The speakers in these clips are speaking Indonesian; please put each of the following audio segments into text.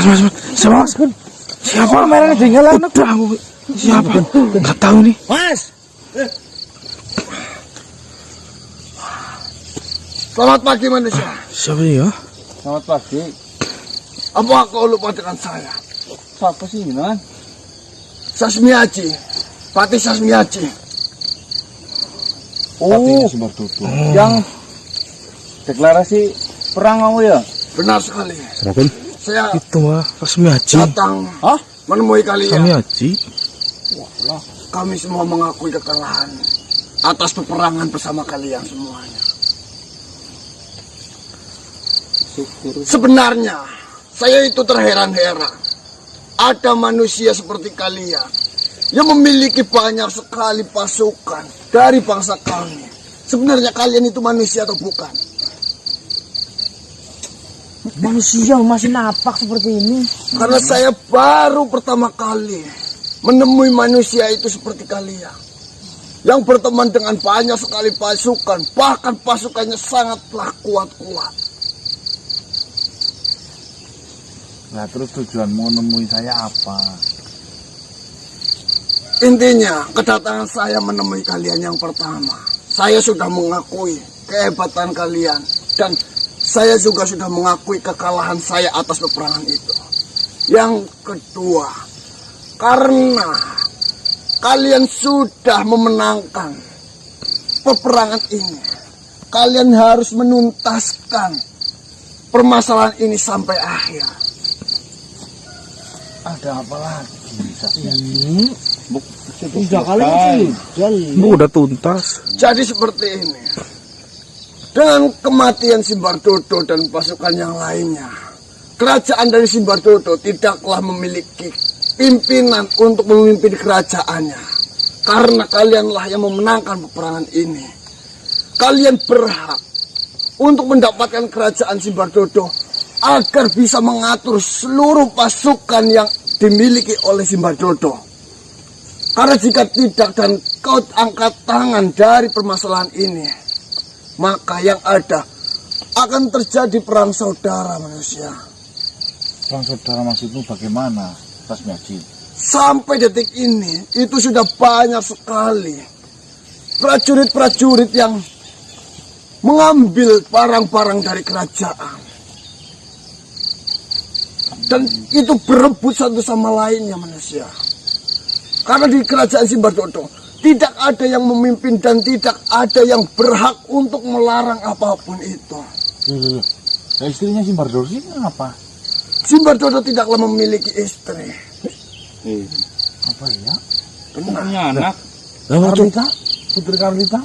Mas. Siapa? Mereka tinggal anak. Udah aku. Siapa? Enggak tahu nih. Mas. Selamat pagi manusia. Siapa ya? Selamat pagi. Apa kau lupa dengan saya? Siapa sih ini, Man? Sasmiaji. Patih Sasmiaji. Oh, yang deklarasi perang kamu ya? Benar sekali. Kenapa? Saya Itu mah Sasmiaji. datang Hah? menemui kalian. Sasmiaji. Wah, Kami semua mengakui kekalahan atas peperangan bersama kalian semuanya. syukur. Sebenarnya saya itu terheran-heran. Ada manusia seperti kalian yang memiliki banyak sekali pasukan dari bangsa kami. Sebenarnya kalian itu manusia atau bukan? Manusia masih napak seperti ini. Karena saya baru pertama kali menemui manusia itu seperti kalian, yang berteman dengan banyak sekali pasukan, bahkan pasukannya sangatlah kuat-kuat. Nah terus tujuanmu menemui saya apa? Intinya, kedatangan saya menemui kalian yang pertama, saya sudah mengakui kehebatan kalian, dan saya juga sudah mengakui kekalahan saya atas peperangan itu. Yang kedua, karena kalian sudah memenangkan peperangan ini, kalian harus menuntaskan permasalahan ini sampai akhir. Ada apa lagi? Sudah kali sih. Udah tuntas. Jadi seperti ini. Dengan kematian Simbardodo dan pasukan yang lainnya, kerajaan dari Simbardodo tidaklah memiliki pimpinan untuk memimpin kerajaannya. Karena kalianlah yang memenangkan peperangan ini. Kalian berhak untuk mendapatkan kerajaan Simbardodo agar bisa mengatur seluruh pasukan yang dimiliki oleh Simbardodo. Karena jika tidak dan kau angkat tangan dari permasalahan ini, maka yang ada akan terjadi perang saudara manusia. Perang saudara maksudmu bagaimana, Sasmiaji? Sampai detik ini itu sudah banyak sekali prajurit-prajurit yang mengambil barang-barang dari kerajaan. Dan itu berebut satu sama lainnya manusia. Karena di kerajaan Simbardodo tidak ada yang memimpin dan tidak ada yang berhak untuk melarang apapun itu. Loh. Nah, istrinya Simbardodo ini apa? Simbardodo tidaklah memiliki istri. Apa ya? Punya anak. Karlita? Putri Karlita?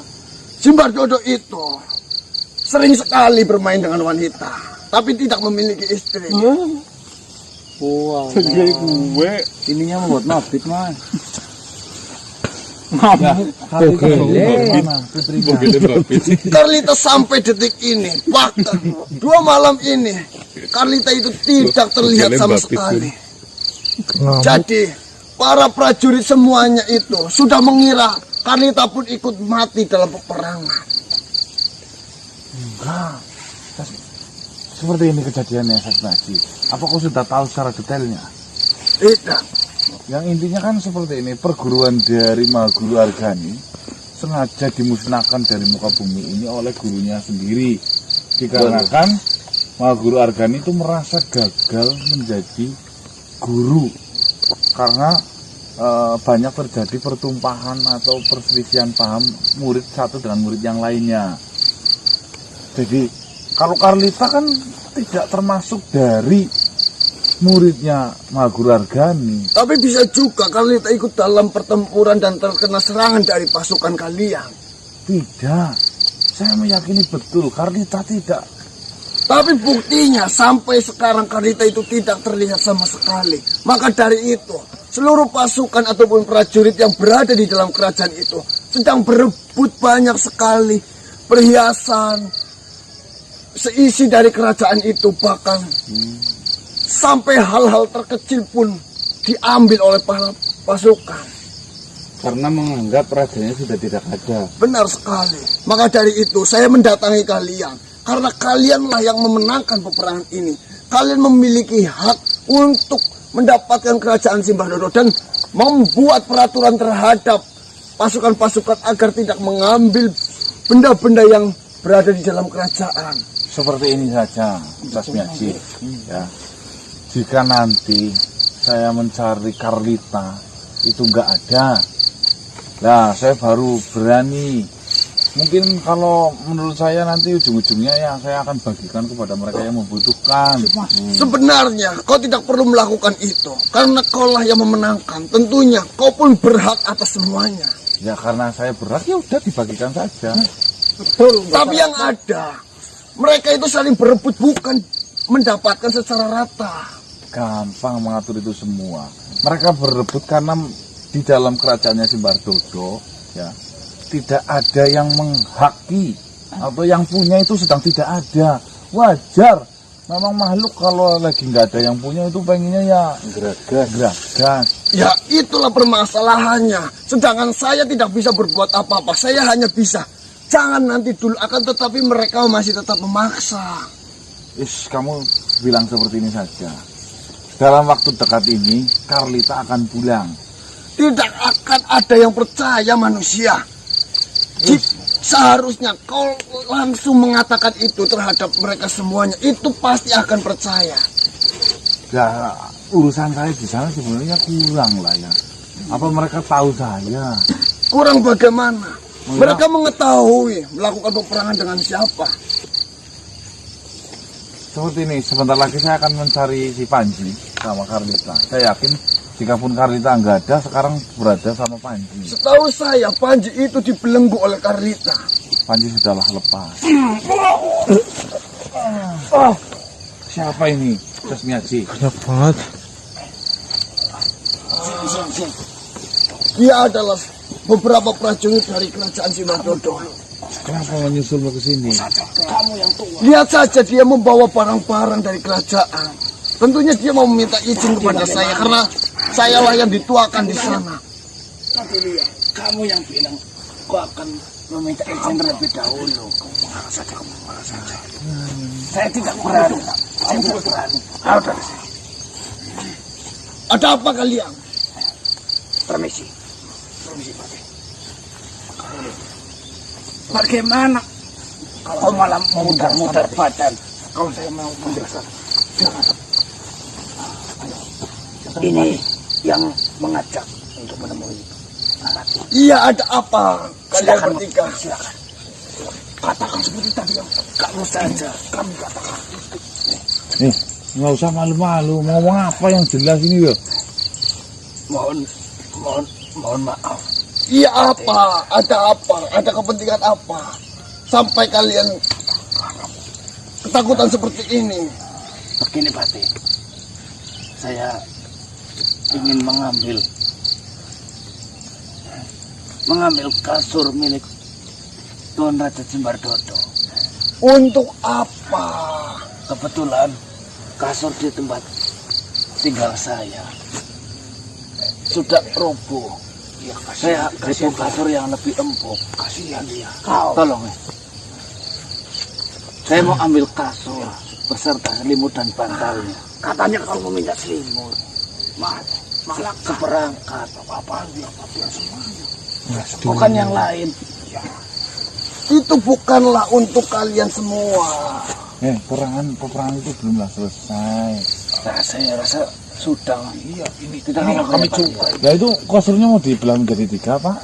Simbardodo itu sering sekali bermain dengan wanita, tapi tidak memiliki istri. Wah. Jadi gue Ininya membuat mabit, Man. Karlita sampai detik ini, bahkan 2 malam ini, Karlita itu tidak terlihat sama sekali. Jadi para prajurit semuanya itu sudah mengira Karlita pun ikut mati dalam peperangan. enggak. Seperti ini kejadiannya, Sasmiaji. Apa kau sudah tahu secara detailnya? Tidak. Yang intinya kan seperti ini, perguruan dari Mahaguru Argani sengaja dimusnahkan dari muka bumi ini oleh gurunya sendiri. Dikarenakan Mahaguru Argani itu merasa gagal menjadi guru karena banyak terjadi pertumpahan atau perselisihan paham murid satu dengan murid yang lainnya. Jadi kalau Karlita kan tidak termasuk dari muridnya Mahaguru Argani. Tapi bisa juga Karlita ikut dalam pertempuran dan terkena serangan dari pasukan kalian. Tidak, saya meyakini betul Karlita tidak. Tapi buktinya sampai sekarang Karlita itu tidak terlihat sama sekali. Maka dari itu, seluruh pasukan ataupun prajurit yang berada di dalam kerajaan itu sedang berebut banyak sekali perhiasan, seisi dari kerajaan itu, bahkan sampai hal-hal terkecil pun diambil oleh para pasukan. Karena menganggap rajanya sudah tidak ada. Benar sekali. Maka dari itu saya mendatangi kalian, karena kalianlah yang memenangkan peperangan ini. kalian memiliki hak untuk mendapatkan kerajaan Simbah-Dodo dan membuat peraturan terhadap pasukan-pasukan agar tidak mengambil benda-benda yang berada di dalam kerajaan. Seperti ini saja, Mas Miyaji. Ya. Jika nanti saya mencari Carlita itu nggak ada, nah saya baru berani. Mungkin kalau menurut saya nanti ujung-ujungnya ya saya akan bagikan kepada mereka yang membutuhkan. Sebenarnya kau tidak perlu melakukan itu karena kaulah yang memenangkan. Tentunya kau pun berhak atas semuanya. Ya karena saya berhak ya udah dibagikan saja. Betul. Tapi yang ada, mereka itu saling berebut bukan mendapatkan secara rata. Gampang mengatur itu semua. Mereka berebut karena di dalam kerajaannya Simbah-Dodo ya tidak ada yang menghaki atau yang punya itu sedang tidak ada. Wajar. Memang makhluk kalau lagi nggak ada yang punya itu pengennya ya geragas. Ya itulah permasalahannya. Sedangkan saya tidak bisa berbuat apa-apa. Saya hanya bisa jangan nanti dulu akan tetapi mereka masih tetap memaksa. Kamu bilang seperti ini saja. Dalam waktu dekat ini Carlita akan pulang. Tidak akan ada yang percaya manusia. Seharusnya kau langsung mengatakan itu terhadap mereka semuanya. Itu pasti akan percaya. Ya urusan saya di sana sebenarnya kurang lah ya. Apa mereka tahu saya? Kurang bagaimana? Mereka mengetahui melakukan peperangan dengan siapa. Seperti ini, sebentar lagi saya akan mencari si Panji sama Carlita. Saya yakin jika pun Carlita nggak ada, sekarang berada sama Panji. Setahu saya Panji itu dibelenggu oleh Carlita. Panji sudahlah lepas. Siapa ini? Mas Miyaji. Banyak banget. Dia adalah beberapa prajurit dari kerajaan Simbah-Dodo. Kenapa menyusulmu ke sini? Lihat saja dia membawa barang-barang dari kerajaan. Tentunya dia mau meminta izin kepada saya karena sayalah yang dituakan di sana. Tapi lihat, kamu yang bilang kau akan meminta izin terlebih dahulu. Mengalah saja, kamu mengalah saja. Saya tidak berani. Saya tidak berani. Kau dari sini. Ada apa kalian? Permisi. Permisi, Pak. Bagaimana kalau malah memutar-mutar badan? Kalau saya mau menjelaskan. Ini yang mengajak untuk menemui Ratu. Iya, ada apa? Kalian bertiga. Silakan. Katakan seperti tadi yang kamu saja. Kami katakan. Nggak usah malu-malu. Ngomong apa yang jelas ini loh. Mohon maaf. Iya apa? Ada apa? Ada kepentingan apa? Sampai kalian ketakutan seperti ini. Begini, Pati. Saya ingin mengambil kasur milik Tuan Raja Simbah-Dodo. Untuk apa? Kebetulan kasur di tempat tinggal saya sudah roboh. Ya, saya butuh kasur yang lebih empuk. Kasihan dia. Tolong ya. Saya mau ambil kasur beserta selimut dan bantalnya. Katanya kalau meminta selimut, malah keperangkat apa-apa dia semuanya. Bukan yang lain. Itu bukanlah untuk kalian semua. Peperangan itu belumlah selesai. Nah, saya rasa sudah. Iya, ini tidak kami juga. Ya itu kasurnya mau dibelah menjadi 3, Pak?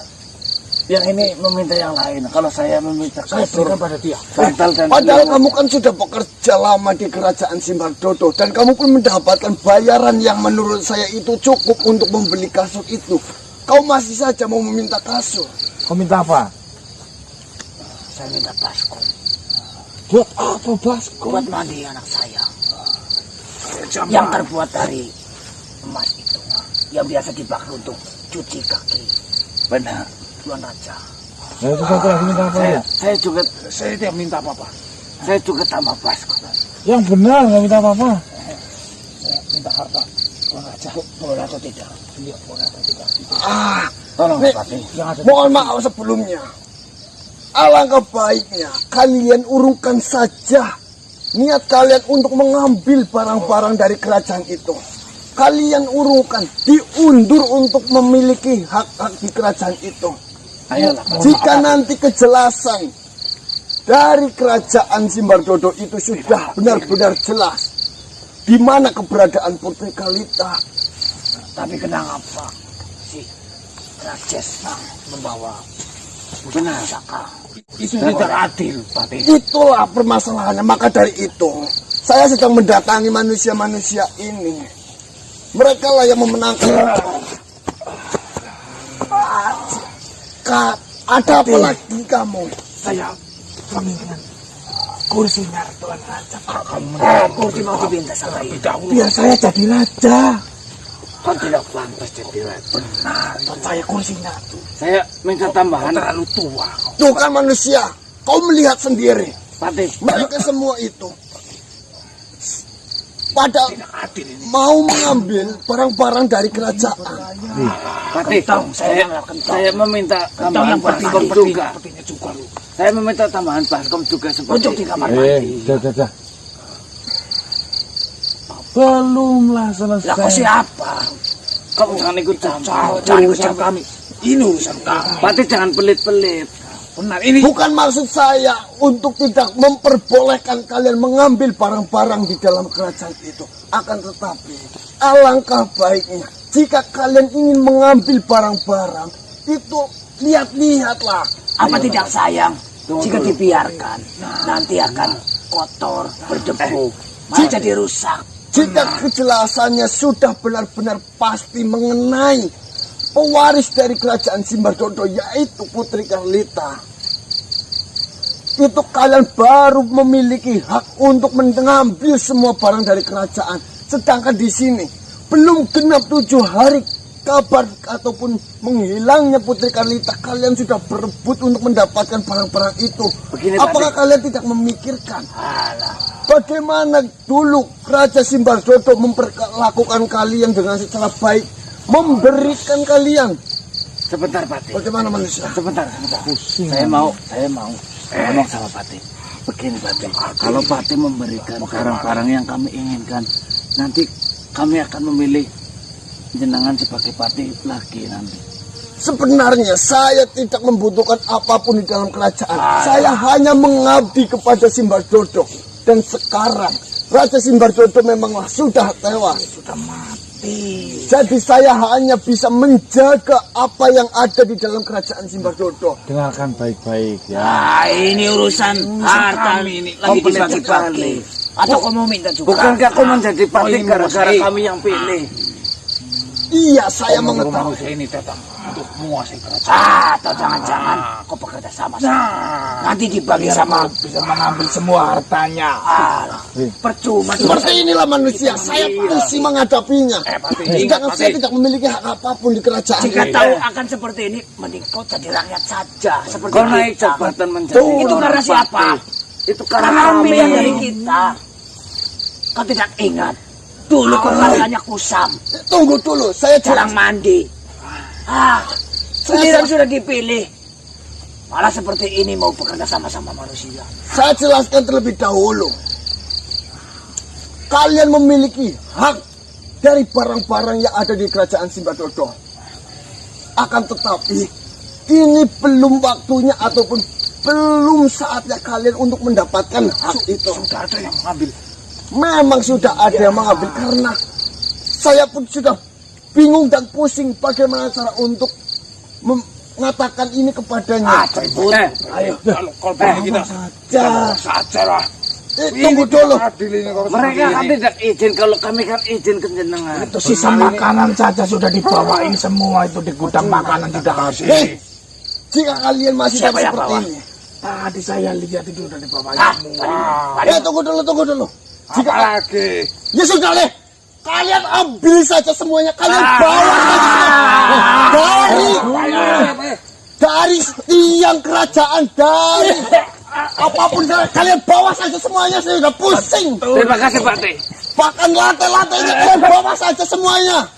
Yang ini meminta yang lain. Kalau saya meminta kasur pada dia. Bantal dan Padahal kamu kan sudah bekerja lama di kerajaan Simbah-Dodo dan kamu pun mendapatkan bayaran yang menurut saya itu cukup untuk membeli kasur itu. Kau masih saja mau meminta kasur. Kau minta apa? Saya minta baskom. Buat apa baskom? Buat mandi anak saya. Yang terbuat dari emas itu. Yang biasa dipakai untuk cuci kaki. Benar, Tuan Raja. Nah, itu satu lagi minta apa ya? Saya tidak minta apa-apa. Saya juga tambah baskom. Yang benar, nggak minta apa-apa. Minta harta. Tuan Raja, boleh atau tidak? Iya, boleh atau tidak? Tolong, Nih, mohon maaf sebelumnya. Alangkah baiknya kalian urungkan saja niat kalian untuk mengambil barang-barang dari kerajaan itu, kalian urungkan, diundur untuk memiliki hak-hak di kerajaan itu. Ayolah. Jika nanti kejelasan dari kerajaan Simbardodo itu sudah benar-benar jelas di mana keberadaan Putri Kalita. Tapi kenapa si Rajesna membawa benar Saka? Itu tidak adil, Patih. Itulah permasalahannya. Maka dari itu saya sedang mendatangi manusia-manusia ini. Mereka lah yang memenangkan. Ada apa lagi kamu? Saya menginginkan kursinya Tuan Raja. Kursi mau dipinta sama itu. Biar saya jadi raja. Kau tidak pantas jadi raja. Benar, buat saya kursinya tuh. Saya minta tambahan. Terlalu tua. Tuh kan manusia, kau melihat sendiri. Patih. Mereka semua itu pada Tidak adil ini. mau mengambil barang-barang dari kerajaan. Patih, saya meminta tambahan baskom juga. Saya meminta tambahan baskom juga seperti di kamar mandi. Dah. Belumlah selesai. Lah kau siapa? Kamu jangan ikut campur urusan kami. Ini urusan kami. Patih jangan pelit-pelit. Benar ini. Bukan maksud saya untuk tidak memperbolehkan kalian mengambil barang-barang di dalam kerajaan itu. Akan tetapi, alangkah baiknya jika kalian ingin mengambil barang-barang itu, lihat-lihatlah. Apa tidak sayang jika dibiarkan nanti akan kotor, berdebu, malah jadi rusak. Jika kejelasannya sudah benar-benar pasti mengenai pewaris dari kerajaan Simbardodo, yaitu Putri Kalita, itu kalian baru memiliki hak untuk mengambil semua barang dari kerajaan. Sedangkan di sini belum genap 7 hari kabar ataupun menghilangnya Putri Kalita, kalian sudah berebut untuk mendapatkan barang-barang itu. Begini, apakah kalian tidak memikirkan bagaimana dulu Raja Simbardodo memperlakukan kalian dengan secara baik, memberikan kalian? Sebentar, Patih. Bagaimana manusia? Sebentar. Saya mau ngomong sama Patih. Begini, Patih. Kalau Patih memberikan barang-barang yang kami inginkan, nanti kami akan memilih jenengan sebagai Patih lagi nanti. Sebenarnya saya tidak membutuhkan apapun di dalam kerajaan. Saya hanya mengabdi kepada Simbardodo. Dan sekarang Raja Simbardodo memanglah sudah tewas, sudah mati. Jadi saya hanya bisa menjaga apa yang ada di dalam kerajaan Simbardodo. Dengarkan baik-baik ya. Nah, ini urusan harta ini lagi dibagi-bagi. Atau kau mau minta juga? Bukankah kau menjadi Patih gara-gara kami yang pilih? Iya, saya mengetahui. Ini datang untuk menguasai kerajaan. Atau jangan-jangan kau bekerja sama. Nanti dibagi sama. Bisa mengambil semua hartanya. Percuma. Seperti inilah manusia, saya pasti menghadapinya. Sedangkan saya tidak memiliki hak apapun di kerajaan. Jika tahu akan seperti ini, mending kau jadi rakyat saja. Seperti Kau naik kita. jabatan menjadi Itu karena siapa? Itu karena Karena kami. pilihan dari kita. Kau tidak ingat? Dulu keluarganya kusam. Tunggu dulu, saya Jarang mandi. Sendirian sudah dipilih. Malah seperti ini mau bekerja sama-sama manusia. Saya jelaskan terlebih dahulu. Kalian memiliki hak dari barang-barang yang ada di kerajaan Simbardodo. Akan tetapi, ini belum waktunya ataupun belum saatnya kalian untuk mendapatkan hak itu. Sudah ada yang mengambil. Memang sudah ada yang mengambil, karena saya pun sudah bingung dan pusing bagaimana cara untuk mengatakan ini kepadanya. Ayo, kalau pergi kita saja lah. Tunggu dulu. Mereka kan tidak izin, kalau kami kan izin ke jenengan. Itu sisa makanan saja sudah dibawain semua, itu di gudang makanan sudah habis. Jika kalian masih Siapa yang seperti bawa? ini. Tadi saya lihat itu udah dibawain semua. Tunggu dulu. Jika Lagi. ya sudah deh, kalian ambil saja semuanya, kalian bawa saja dari tiang kerajaan, dari apapun kalian bawa saja semuanya. Saya sudah pusing. Terima kasih, Patih. Bahkan lantai-lantainya kalian bawa saja semuanya.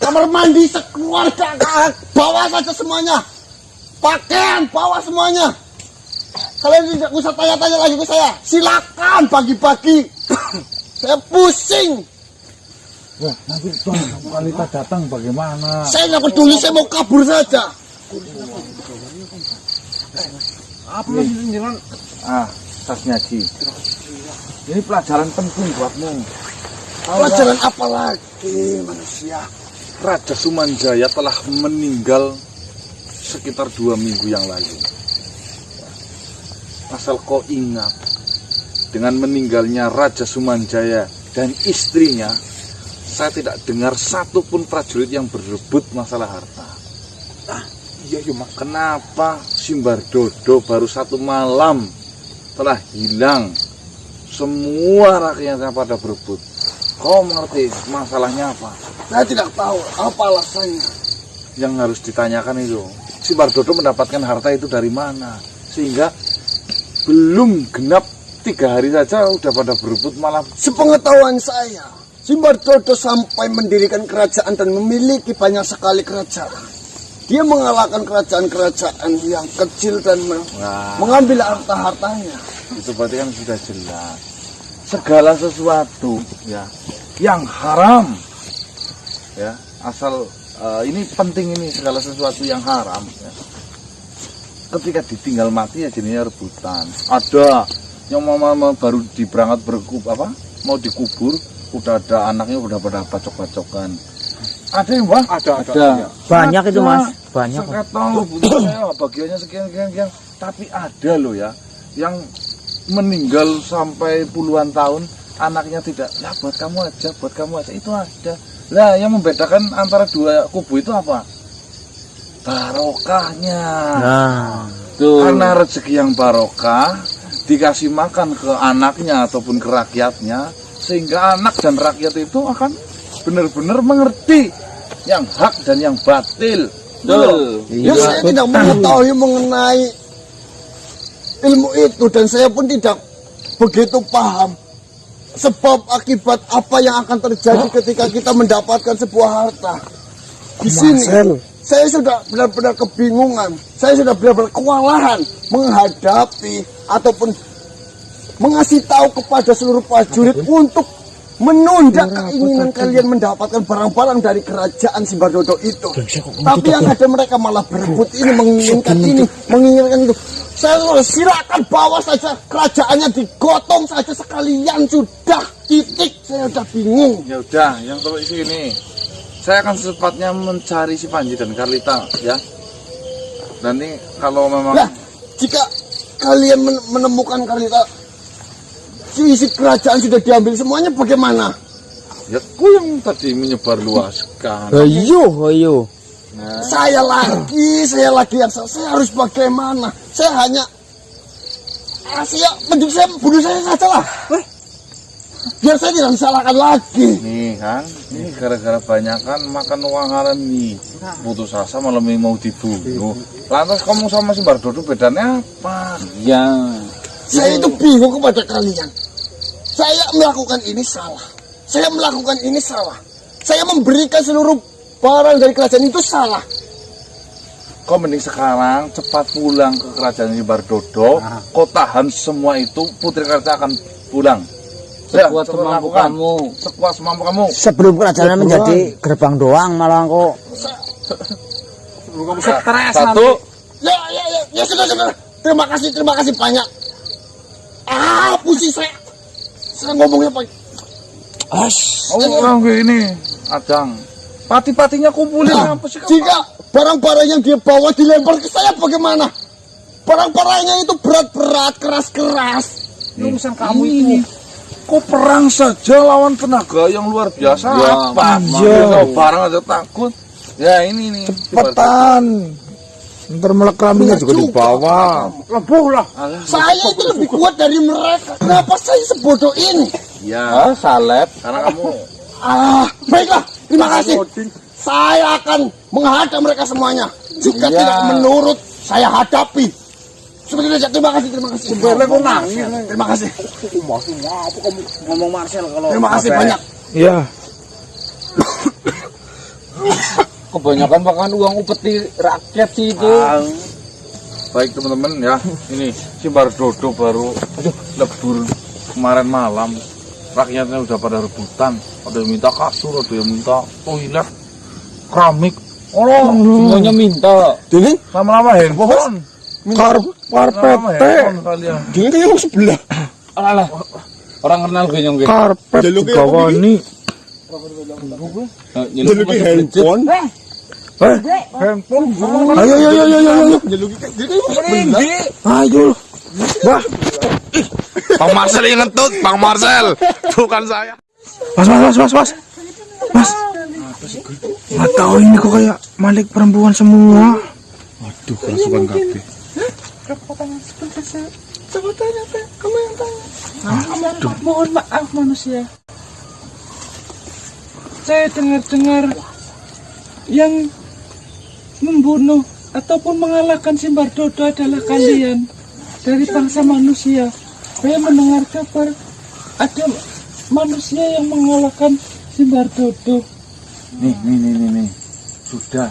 Kamar mandi sekeluarga bawa saja semuanya. Pakaian bawa semuanya. Kalian tidak usah tanya-tanya lagi ke saya. Silakan bagi-bagi. Saya pusing. Wah, nanti Tuan Kalita datang bagaimana? Saya nggak peduli, saya mau kabur saja. Apa sih jangan? Tasnya Ji. Ini pelajaran penting buatmu. Pelajaran apa lagi manusia? Raja Sumanjaya telah meninggal sekitar 2 minggu yang lalu. Asal kau ingat, dengan meninggalnya Raja Sumanjaya dan istrinya, saya tidak dengar satupun prajurit yang berebut masalah harta. Iya, Mas. Kenapa Simbardodo baru 1 malam telah hilang? Semua rakyatnya pada berebut. Kau mengerti masalahnya apa? Saya tidak tahu apa alasannya. Yang harus ditanyakan itu, Simbardodo mendapatkan harta itu dari mana? Sehingga belum genap 3 hari saja udah pada berebut malah. Sepengetahuan saya, Simbardodo sampai mendirikan kerajaan dan memiliki banyak sekali kerajaan. Dia mengalahkan kerajaan-kerajaan yang kecil dan mengambil harta-hartanya. Itu berarti kan sudah jelas. Segala sesuatu ya yang haram ya, asal ini penting, ini segala sesuatu yang haram ya, ketika ditinggal mati ya jadinya rebutan. Ada yang mau baru diberangkat mau dikubur, udah ada anaknya udah pada bacok-bacokan. Ada yang ada. Banyak itu Mas, banyak. Seketong rebutannya bagiannya sekian. Tapi ada loh ya yang meninggal sampai puluhan tahun, anaknya tidak. Ya buat kamu aja, itu ada. Nah, yang membedakan antara 2 kubu itu apa? Barokahnya. Nah, tuh. Karena rezeki yang barokah dikasih makan ke anaknya ataupun ke rakyatnya, sehingga anak dan rakyat itu akan benar-benar mengerti yang hak dan yang batil. Ya, saya tidak mengetahui mengenai ilmu itu, dan saya pun tidak begitu paham sebab akibat apa yang akan terjadi ketika kita mendapatkan sebuah harta. Di sini saya sudah benar-benar kebingungan, saya sudah benar-benar kewalahan menghadapi ataupun mengasih tahu kepada seluruh prajurit untuk menunda keinginan kalian mendapatkan barang-barang dari kerajaan Simbardodo itu. Tapi yang ada mereka malah berebut ini, menginginkan itu. Saya silakan bawa saja kerajaannya, digotong saja sekalian, sudah, titik. Saya udah bingung. Ya udah, yang terus ini saya akan secepatnya mencari si Panji dan Karlita ya. Nanti kalau memang jika kalian menemukan Karlita, isi kerajaan sudah diambil semuanya, bagaimana? Ya, ku yang tadi menyebar luaskan. Ayo. Nah, Saya lagi yang salah. Saya harus bagaimana? Saya hanya saya bunuh saya saja lah. Biar saya tidak disalahkan lagi. nih kan, ini gara-gara banyakan makan uang haram nih. Putus asa malam ini mau dibunuh. Lantas kamu sama Simbardodo bedanya apa? Ya. Saya itu bingung kepada kalian. Saya melakukan ini salah. Saya melakukan ini salah. Saya memberikan seluruh barang dari kerajaan itu salah. Kau mending sekarang cepat pulang ke kerajaan Simbardodo. Kau tahan semua itu, Putri Karta akan pulang. Sekuat semampu kamu. Sekuat semampu kamu. Sebelum kerajaan menjadi gerbang doang malah kok. Sebelum kamu stres Satu. Ya sudah. Terima kasih banyak. Pusing saya. Saya ngomongnya Pak. Orang ini, Adang. Pati-patinya kumpulin apa sih? Jika barang-barang yang dia bawa dilempar ke saya, bagaimana? Barang-barangnya itu berat-berat, keras-keras. urusan kamu itu. Kok perang saja lawan tenaga yang luar biasa? Apa? Barang aja takut. Ya ini nih. Cepetan. Ntar melekaminya juga dibawa. Lebuh lah. Saya itu lebih kuat dari mereka. Kenapa saya sebodoh ini? Ya, salep. Karena kamu. Baiklah. Terima kasih. Saya akan menghadap mereka semuanya. Jika tidak menurut, saya hadapi. Seperti itu. Terima kasih. Terima kasih. Apa kamu ngomong Marcel kalau Terima kasih banyak. Iya. kebanyakan makan uang upeti rakyat sih itu. Baik teman-teman ya, ini si Bardodo baru lebur kemarin malam. Rakyatnya udah pada rebutan, ada yang minta kasur, ada yang minta toilet, keramik. Semuanya minta. Ini Lama-lama handphone. karpet Handphone kalian. Gini kayak yang sebelah. Alah. Orang kenal gue nyong. Karpet gawani. Jaluki handphone. Handphone Ayo. Jaluki kayak yang sebelah. Ayo. Wah, Bang Marcel yang ngentut, Bang Marcel. Bukan saya. Mas. Nggak tahu ini kok kayak Malik perempuan semua. aduh kerasukan kabeh. Coba tanya, Teh. Kamu yang tanya. Mohon maaf manusia. Saya dengar-dengar yang membunuh ataupun mengalahkan si Bardodo adalah kalian dari bangsa manusia. Saya mendengar kabar ada manusia yang mengalahkan si Bardodo. Nih. Sudah.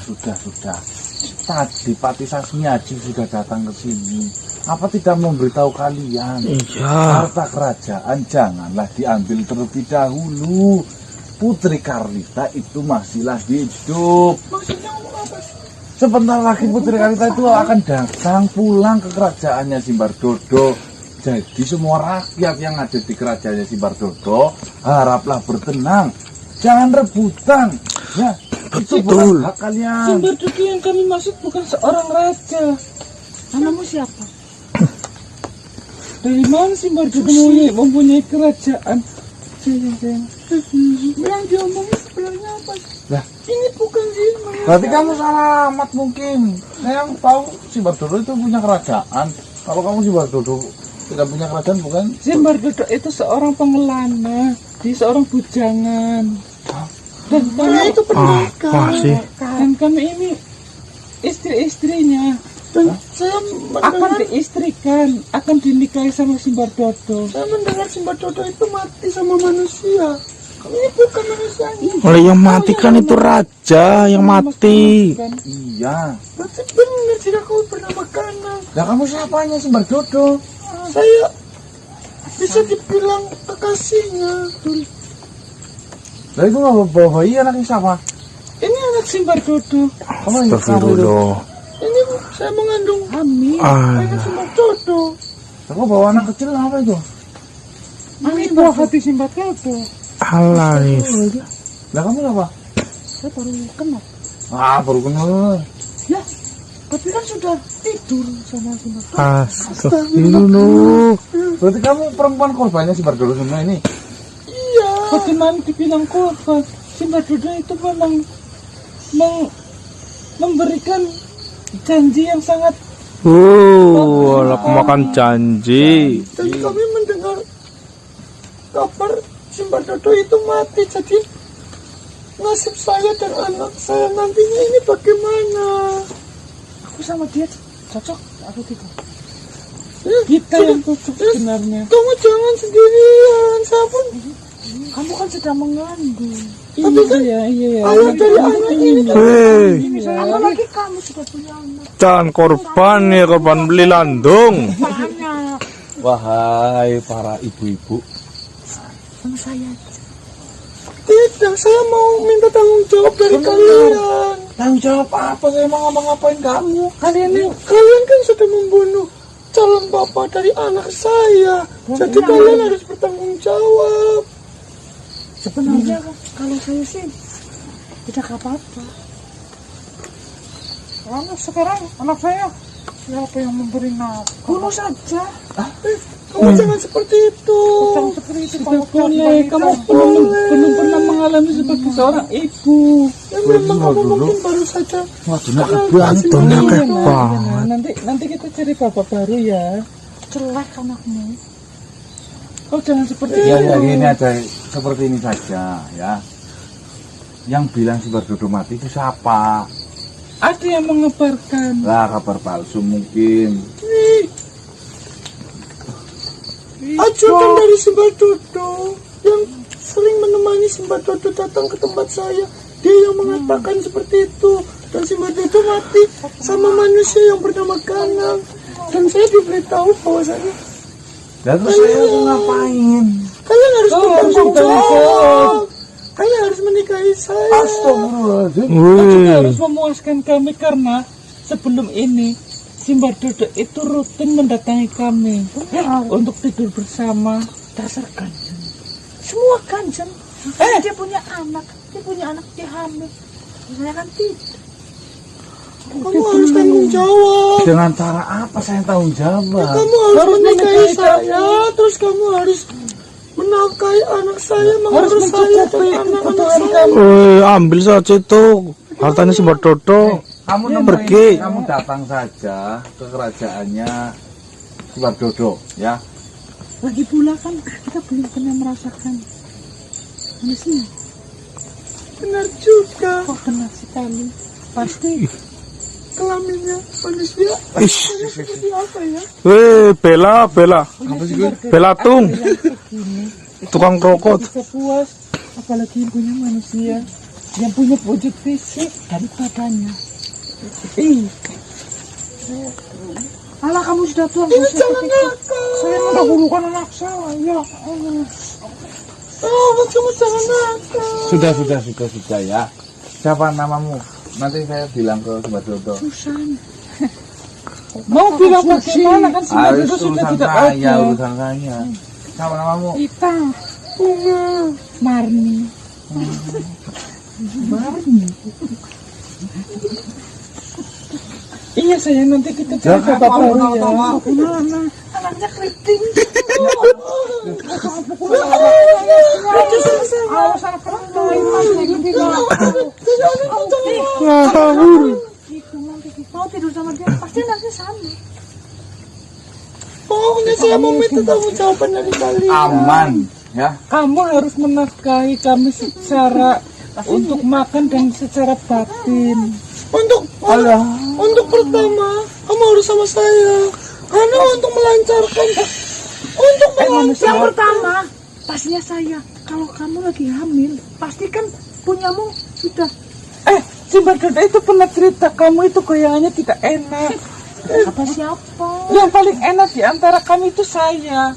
Tadi Pati Sasmiaji sudah datang ke sini. Apa tidak memberitahu kalian? Iya. Harta kerajaan janganlah diambil terlebih dahulu. Putri Karlita itu masih lagi hidup. Sebentar lagi Putri Karlita itu akan datang pulang ke kerajaannya si Bardodo. Jadi semua rakyat yang ada di kerajaannya si Bardodo haraplah bertenang. Jangan rebutan. Ya, itu bukan hak kalian. Si Bardodo yang kami maksud bukan seorang raja. Namamu siapa? Dari mana si Bardodo mempunyai kerajaan? Sayang. Yang diomongin sebenarnya apa? Lah, ini bukan sih. berarti kamu salah alamat mungkin. Saya yang tahu si Bardodo itu punya kerajaan. Kalau kamu si Bardodo tidak punya kerajaan bukan? Si Bardodo itu seorang pengelana, dia seorang bujangan. Dan kami itu Apa sih? dan kami ini istri-istrinya. Dan saya akan diistrikan, akan dinikahi sama si Bardodo. Saya mendengar si Bardodo itu mati sama manusia. Ini bukan manusia. Oleh yang mati kan itu raja yang mati. Iya. Berarti benar tidak kau pernah makanan. Lah kamu siapanya si Bardodo? Saya bisa dibilang kekasihnya. Lah itu nggak bawa bayi anaknya siapa? Ini anak si Bardodo. Kamu yang kamu itu? Astagfirullah. Ini saya mengandung hamil. Anak si Bardodo. Kamu bawa anak kecil apa itu? Ini buah hati si Bardodo. Alaris. Lah kamu apa? Saya baru kenal. Baru kenal. Ya, tapi kan sudah tidur sama si Bardodo. Astagfirullah. Berarti kamu perempuan korbannya si Bardodo semua ini? Iya. Bagaimana dibilang korban? Si Bardodo itu memang memberikan janji yang sangat. Aku makan janji. Dan kami mendengar kabar si Bardodo itu mati. Jadi nasib saya dan anak saya nantinya ini bagaimana? Aku sama dia cocok atau tidak? Kita yang cocok sebenarnya. Kamu jangan sendirian, saya pun. Kamu kan sedang mengandung. Tapi kan iya. Ayah dari anak ini kan. Apalagi kamu sudah punya anak. Jangan korban ya, korban beli landung. Banyak. Wahai para ibu-ibu, Sama saya. Tidak, saya mau minta tanggung jawab dari kalian. Tanggung jawab apa? Saya mau ngapa-ngapain kamu? Kalian kan sudah membunuh calon bapak dari anak saya. Jadi kalian harus bertanggung jawab. Sebenarnya kalau saya sih tidak apa-apa. Sekarang anak saya siapa yang memberi nafkah? Bunuh saja. Kamu jangan seperti itu. Tidak boleh. Kamu belum pernah mengalami sebagai seorang ibu. Ya memang kamu mungkin baru saja. Bantungnya kayak banget. Nanti kita cari bapak baru ya. Jelek anakmu. Kau jangan seperti Ya itu. ini aja seperti ini saja ya. Yang bilang si Bardodo mati itu siapa? Ada yang mengabarkan. Lah kabar palsu mungkin. Ajudan dari si Bardodo yang sering menemani si Bardodo datang ke tempat saya. Dia yang mengatakan seperti itu. Dan si Bardodo mati sama manusia yang bernama Ganang. Dan saya diberitahu bahwasanya Dan terus saya mau ngapain? kalian harus bertanggung jawab. Kalian harus menikahi saya. Astagfirullahaladzim. Juga harus memuaskan kami karena sebelum ini si Bardodo itu rutin mendatangi kami untuk tidur bersama. Dasar ganjen. Semua ganjen. Dia punya anak. Dia hamil. Saya kan tidak. Kamu harus tanggung jawab. Dengan cara apa saya tanggung jawab? Kamu harus menikahi saya. Terus kamu harus menafkahi anak saya, mengurus saya dan anak-anak saya. Ambil saja itu hartanya si Bardodo. Kamu pergi. Kamu datang saja ke kerajaannya si Bardodo, ya. Lagi pula kan kita belum pernah merasakan manusia. Benar juga. Kok benar sekali. Pasti Kelaminnya manusia. Ish. Seperti apa ya? Bela Tung, tukang krokot. bisa puas, apalagi yang punya manusia yang punya wujud fisik daripadanya. Alah, kamu sudah tua. Ini jangan nakal. Saya mendahulukan anak saya. Oh, kamu jangan nakal. Sudah ya. Siapa namamu? Nanti saya bilang ke si Bardodo. Susan. Mau bilang bagaimana kan si Harus Bardodo sudah urusan tidak saya, ada. urusan saya. Siapa namamu? Kita Bunga. Marni. Marni. Iya sayang, nanti kita cari Jangan bapak baru ya. Gimana? Anaknya keriting. Awas anak perempuan masih lebih Mau tidur sama dia pasti nanti sama. Pokoknya saya mau minta tanggung jawaban dari kalian. Aman, ya. Kamu harus menafkahi kami secara untuk makan dan secara batin. Untuk pertama, kamu harus sama saya. Karena untuk melancarkan, Yang pertama pastinya saya. Kalau kamu lagi hamil, pastikan punyamu sudah. Si Bardodo itu pernah cerita kamu itu goyangannya tidak enak. Apa siapa? Yang paling enak di antara kami itu saya.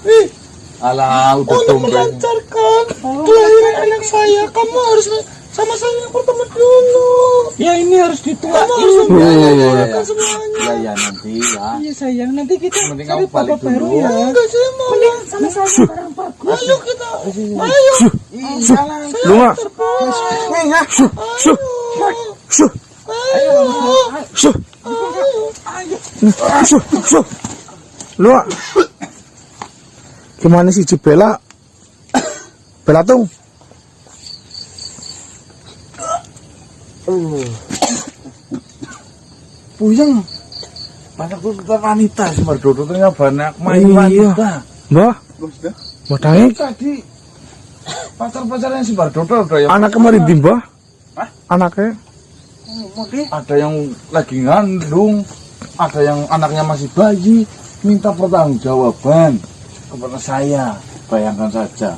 Alah, udah untuk tumben. melancarkan kelahiran anak saya, kamu harus sama saya yang pertama dulu. Ya ini harus Kamu dituain. harus Ya. semuanya. Ya nanti ya. Iya sayang, nanti kita Mending cari kamu balik bapak baru dulu. ya. Enggak, saya mau. Sama saya barang bagus. Ayo kita. Ayo. Lu nggak? Lu nggak? Gimana sih Bela Tung? Puyeng. Banyak tuntutan wanita si Bardodo ternyata banyak main Iya. wanita. Mbah, Mbah Dangik, Tadi pacar-pacarnya si Bardodo ada yang anak kemarin di Mbah? Anaknya? ada yang lagi ngandung, ada yang anaknya masih bayi, minta pertanggungjawaban kepada saya. Bayangkan saja.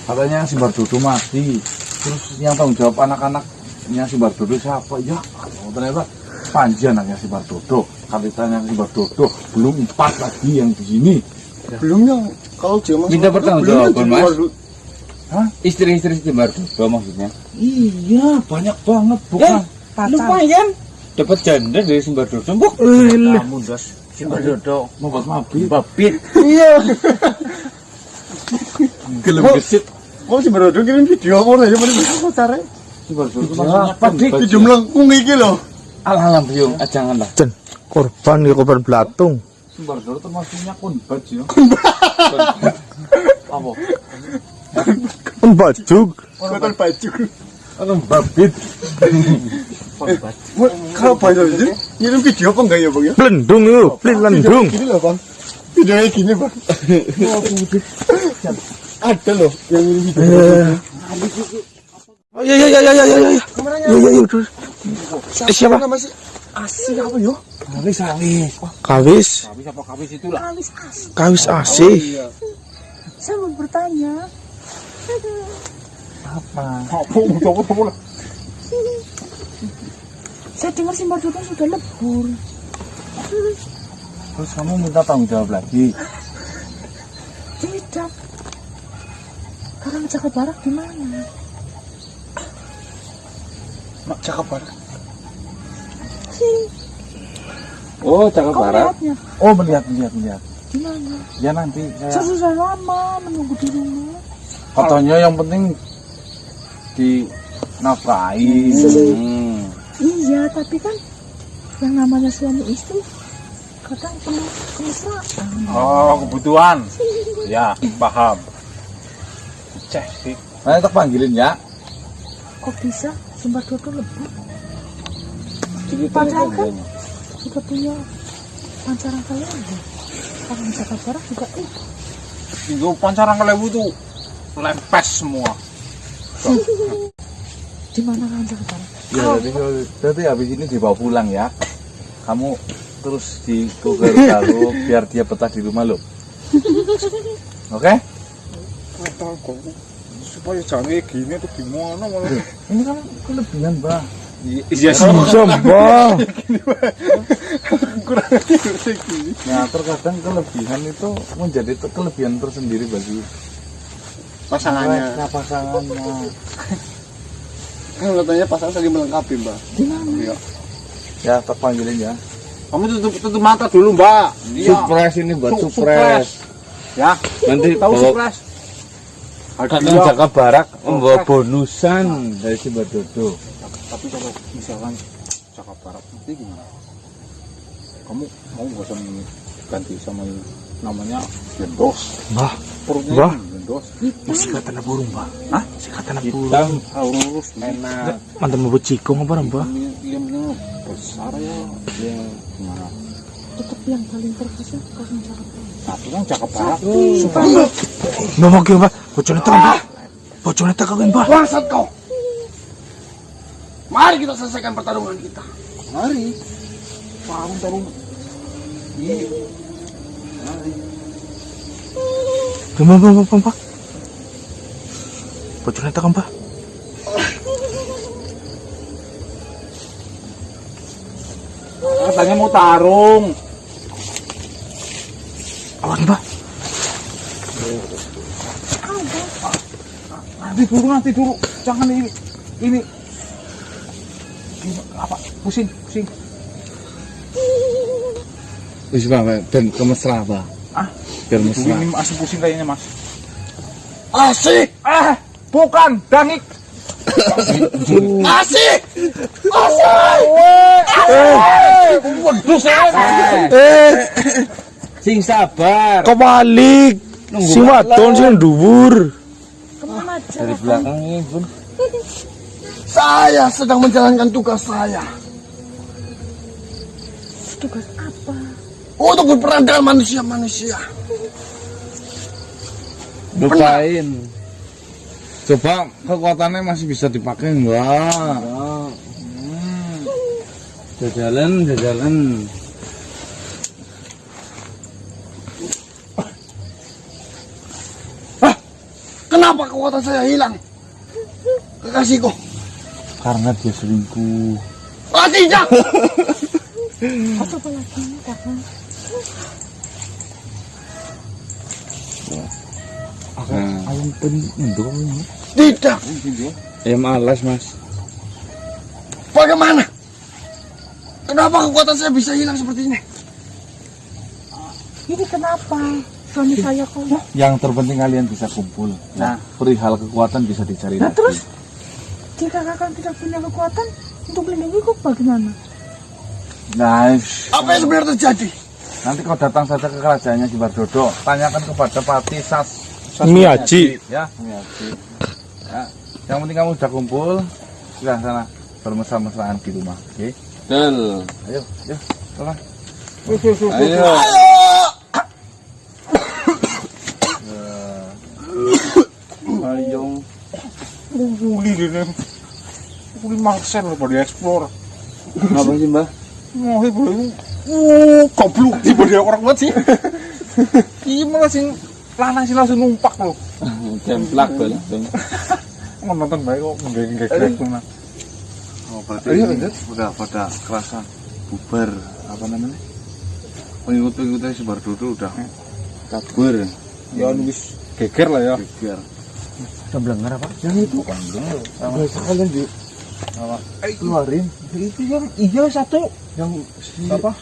Katanya si Bardodo mati, terus yang tanggung jawab anak-anaknya si Bardodo siapa? Ya, ternyata Panji anaknya si Bardodo, kalitanya si Bardodo, belum 4 lagi yang di sini. Belum yang kalau dia masuk Minta pertanggungjawaban, Mas. Hah? Istri-istri si Bardodo maksudnya. Iya, banyak banget, bukan pacar. Lumayan. Dapat janda dari si Bardodo. Buk. Kamu das, si Bardodo membuat mabit. Babit. Iya. Gelem gesit. Kok si Bardodo kirim video apa aja pada pacarnya? Si Bardodo maksudnya pedik. Video melengkung iki loh. Alah biung, janganlah. Jen, korban belatung. Si Bardodo termasuknya kunbat ya. Apa? Bajuk. Kotor baju. Anu babit. Kalau banyak sih, ngirim video apa enggak ya bang ya? Pelendung yuk, pelendung. Gini loh bang. Videonya gini bang. Ada loh yang ngirim video. Oh iya. Kameranya Terus. Siapa? nama sih? Asik apa yo? Kawis. Kawis. Kawis apa kawis itulah. Kawis asih. Saya mau bertanya. Saya dengar si Mbak Dodo sudah lebur. Terus kamu minta tanggung jawab lagi. Tidak. Karang Jaka Barak di mana? Mak cakap banget. Oh, cakap Kau barat. melihatnya? Oh, melihat. Di mana? Ya nanti Saya saya sudah lama menunggu di rumah. katanya yang penting dinafkahi. Iya, tapi kan yang namanya suami istri kadang penuh kemesraan. Oh, kebutuhan. Ya, paham. Cek sih. Nah, tak panggilin ya. Kok bisa si Mbak Dodo lebur? Padahal kan sudah punya pancaran kalian ya. Karang Jaka Barak juga itu. Itu pancaran kelebu tuh lempes semua. Di mana Karang Jaka Barak? Ya, berarti habis ini dibawa pulang ya. Kamu terus di Google taruh biar dia betah di rumah lo. Oke? Supaya jangan kayak gini tuh gimana malah. Ini kan kelebihan, Mbak. Iya sih. Mbak. Nah, terkadang kelebihan itu menjadi kelebihan tersendiri bagi Pasangannya. pasangannya. Kan katanya pasangan saling melengkapi, Mbak. Di mana? Iya. Ya, terpanggilin ya. Kamu tutup mata dulu, Mbak. Iya. Surprise ini buat surprise. Ya, Nanti tahu bawa surprise. datang Jaka Barak membawa bonusan dari si Mbak Dodo. Tapi kalau misalkan Jaka Barak nanti gimana? Kamu mau nggak usah ganti sama yang namanya Yendos? Mbah, Perutnya Mbah. Yendos. sikatan burung, Mbah. Hah? Sikatan burung. Hitam, Lurus enak. Mantan mau cikung apa, Mbah? Yang besar ya. Ya gimana? Tetap yang paling terkesan Karang Jaka Barak. Satu kan Jaka Barak. Mbah mau ki, Mbah. Bojone tekan, Mbah. Bojone tekan, Mbah. Bangsat kau. Mari kita selesaikan pertarungan kita. Mari. Tarung. Iya. Mbah. Bojone tekan, Mbah. Katanya mau tarung. Awas, Mbah. Nanti dulu. Jangan ini. Apa? Pusing. Wis Pak, dan kemesra Pak. Biar mesra. Ini masih pusing kayaknya, Mas. Asik, Bukan, dangik. asik. Sing sabar. Kebalik. Si wadon sing dhuwur. Kemana aja? Dari belakang ini, Bun. Saya sedang menjalankan tugas saya Tugas apa? untuk berperang dengan manusia-manusia. Lupain. Coba kekuatannya masih bisa dipakai enggak? Jajalan. Kenapa kekuatan saya hilang? Kekasihku. Karena dia selingkuh. Tidak. Apa lagi Kakang? Ayam pun mendung ini. Tidak. Ya malas Mas. Bagaimana? Kenapa kekuatan saya bisa hilang seperti ini? Ini kenapa? Suami saya kok. Yang terpenting kalian bisa kumpul. Nah, perihal kekuatan bisa dicari Nah lagi. terus jika Kakang tidak punya kekuatan untuk melindungiku bagaimana? Nice. Apa yang sebenarnya terjadi? Nanti kau datang saja ke kerajaannya di Bardodo, tanyakan kepada Pati Sas Miyaji. ya, Miyaji. Ya, yang penting kamu sudah kumpul, sudah sana bermesra-mesraan di rumah, oke? Del. Ayo, tolong. Ayo. Ayong. Uli gini. Uli Marcel pada explore. Apa sih Mbak? Mau boleh. Goblok sih pada orang banget sih. Gimana sih lanang sih langsung numpak loh. Templak langsung. Mau nonton baik kok nggak tuh nah. Oh, berarti udah pada kerasa bubar apa namanya? Pengikut-pengikutnya si Bardodo udah kabur. Ya wis geger lah ya. Geger. Yang itu biasa kalian di keluarin itu yang iya satu yang si Apa?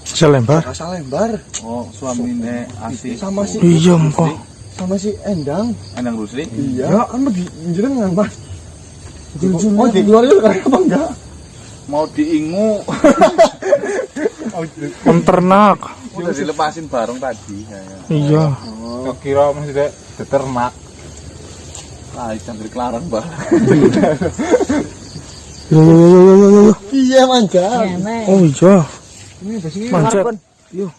Selembar. Rasa Lembar Oh, suaminya Asi. sama si Iya, Mpok. sama si Endang. Endang Rusli. Iya kan jenengan Mas. Oh dikeluarin sekarang apa enggak? Mau diingu. Menternak. Udah dilepasin bareng tadi. Iya. Kira maksudnya diternak. Ah, cangkrik larang banget. Yo. Iya manjat. Oh iya. Ini basinya Manjat. Yo.